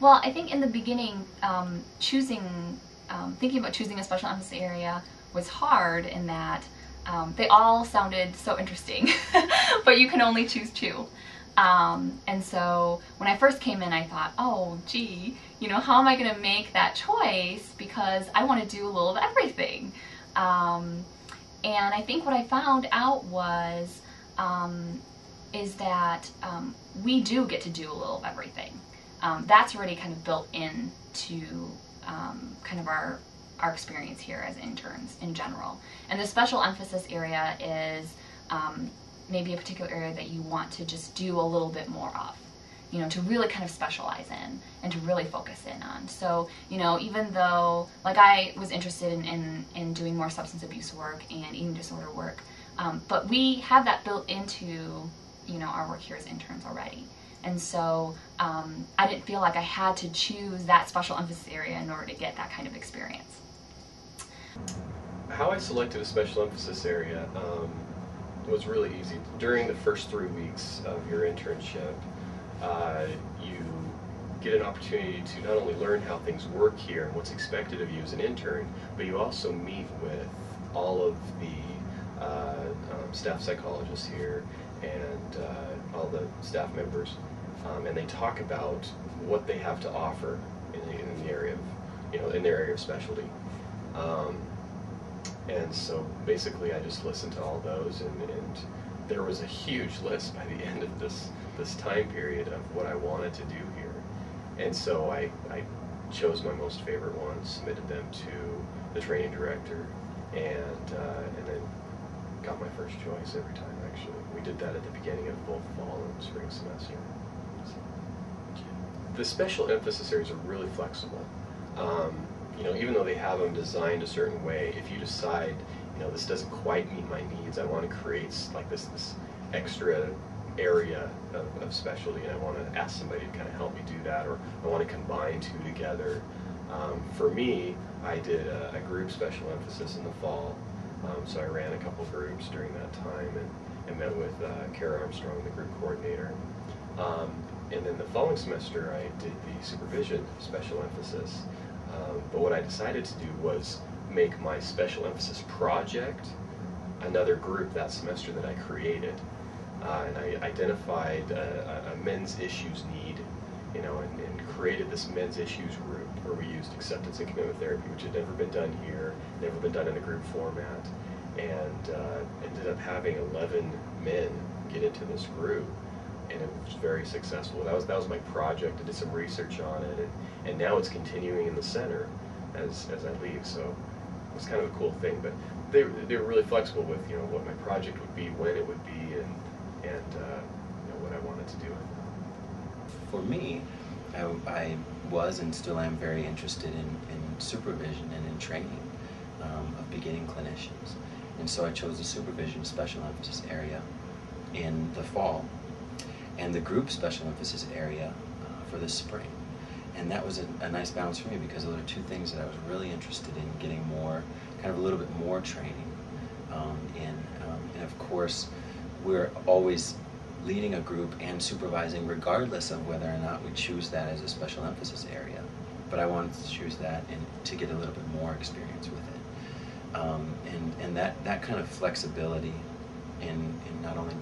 Well, I think in the beginning, thinking about choosing a special emphasis area was hard in that they all sounded so interesting, but you can only choose two. And so when I first came in, I thought, oh, gee, how am I going to make that choice? Because I want to do a little of everything. And I think what I found out was is that we do get to do a little of everything. That's already kind of built into kind of our experience here as interns in general. And the special emphasis area is maybe a particular area that you want to just do a little bit more of, to really kind of specialize in and to really focus in on. So, even though, like, I was interested in doing more substance abuse work and eating disorder work, but we have that built into, our work here as interns already. And so I didn't feel like I had to choose that special emphasis area in order to get that kind of experience. How I selected a special emphasis area was really easy. During the first 3 weeks of your internship, you get an opportunity to not only learn how things work here and what's expected of you as an intern, but you also meet with all of the staff psychologists here and all the staff members, and they talk about what they have to offer in the area of, in their area of specialty. And so basically I just listened to all those, and there was a huge list by the end of this time period of what I wanted to do here. And so I chose my most favorite ones, submitted them to the training director, and then got my first choice every time, actually. We did that at the beginning of both fall and spring semester. The special emphasis areas are really flexible. Even though they have them designed a certain way, if you decide, this doesn't quite meet my needs, I want to create like this extra area of specialty, and I want to ask somebody to kind of help me do that, or I want to combine two together. For me, I did a group special emphasis in the fall, so I ran a couple groups during that time and met with Kara Armstrong, the group coordinator. And then the following semester, I did the supervision special emphasis. But what I decided to do was make my special emphasis project another group that semester that I created. And I identified a men's issues need, and created this men's issues group where we used acceptance and commitment therapy, which had never been done here, never been done in a group format, and ended up having 11 men get into this group. And it was very successful. That was my project. I did some research on it, and now it's continuing in the center as I leave. So it was kind of a cool thing. But they were really flexible with what my project would be, when it would be, and what I wanted to do with it. For me, I was and still am very interested in supervision and in training of beginning clinicians, and so I chose the supervision special emphasis area in the fall, and the group special emphasis area for this spring. And that was a nice balance for me, because those are two things that I was really interested in getting more, kind of a little bit more training in. And of course, we're always leading a group and supervising regardless of whether or not we choose that as a special emphasis area. But I wanted to choose that and to get a little bit more experience with it. And that kind of flexibility in not only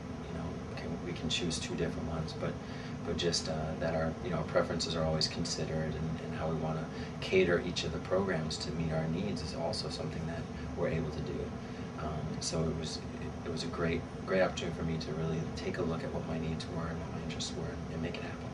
we can choose two different ones, but just that our preferences are always considered, and how we want to cater each of the programs to meet our needs is also something that we're able to do. So it was a great opportunity for me to really take a look at what my needs were and what my interests were, and make it happen.